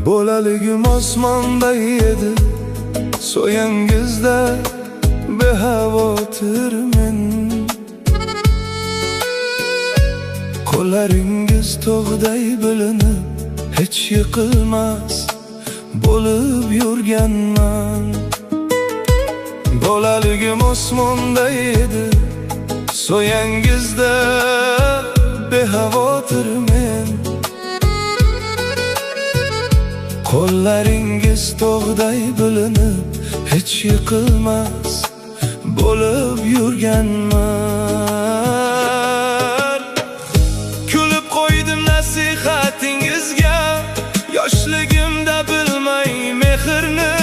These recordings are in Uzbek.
Bolaligim osmonda edi, so'yingizda behavotirmen. Qo'llaringiz tog'day bilinib, hech yiqilmas bo'lib yurganman. Bolaligim osmonda edi, so'yingizda behavotirmen. Qo'llaringiz tog'day bilinib, hech yiqilmas bo'lib yurganman. Kulib qo'ydim nasihatingizga, yoshligimda bilmay mehrni.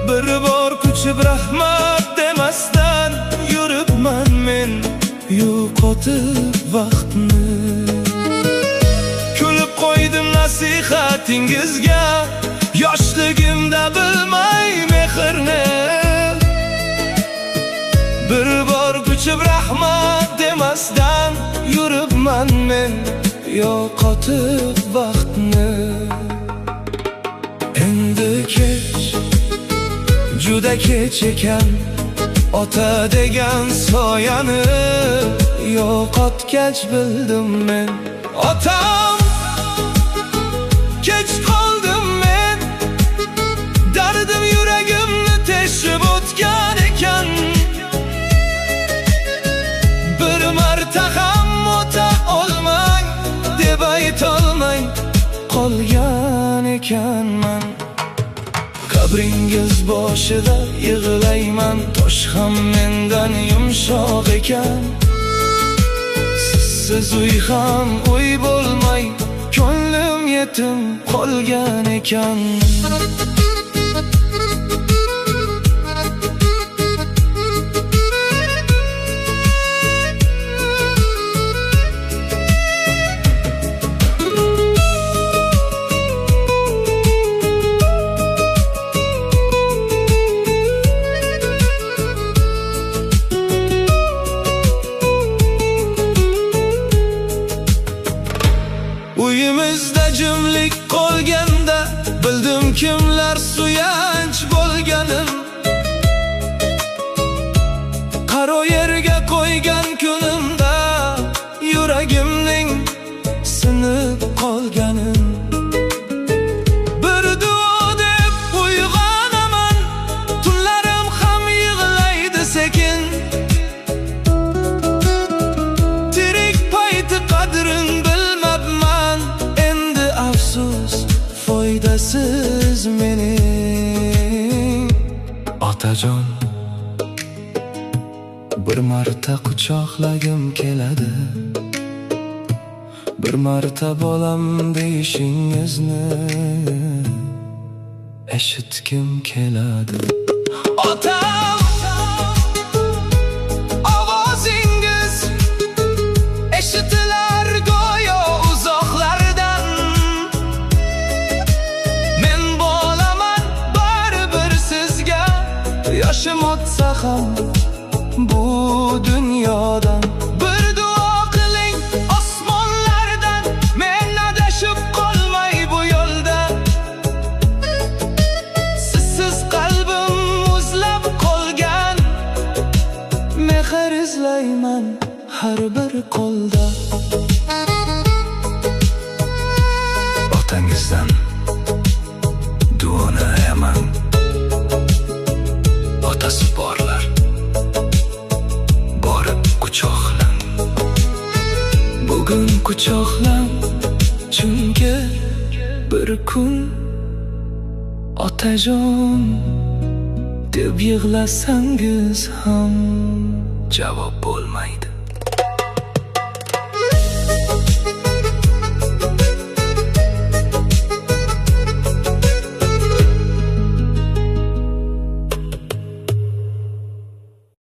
Bir bor kuchib rahmat demasdan yuribman men, yo'qotib vaqtni. Kulib qo'ydim nasihatingizga, yoshligimda bilmay mehrni. Bir bor kuchib rahmat demasdan yuribman men, yo'qotib vaqtni. Endi kech, juda kech ekan, ota degan soyani yo'qotgach bildim men. Otam, kech qoldim men, dardim yuragimni teshib o'tgan ekan. Bir marta ham o'ta olmang deb aytolmay qolgan ekanman. Qabringiz boshida yig'layman, tosh ham mendan yumshoq ekan. Siz uy ham uy bo'lmay, ko'nglim yetim qolgan ekan. Uyimizda jimlik qolganda, bildim kimlar suyanch bo'lganim. Qaro yerga qo'ygan kunimda, yuragimning sinib qolganim. Bir duo deb uyg'onaman, tunlarim ham yig'laydi sekin. Tirik payti qadrin foydasiz mening. Otajon, bir marta quchoqlagim keladi, bir marta bolam deyishingizni eshitgim keladi. Otam, ovozingiz eshitilar go'yo uzoqlardan. Men bo'laman baribir sizga, yoshim o'tsa ham bu dunyodan. Bir duo qiling osmonlardan, men adashib qolmay bu yo'lda. Sizsiz qalbim muzlab qolgan, mehr izlayman har bir qo'lda. Otangizdan duoni ayaman, otasi borlar, borib quchoqlan. Bugun quchoqlan, chunki bir kun otajon deb yig'lasangiz ham javob bo'lmaydi.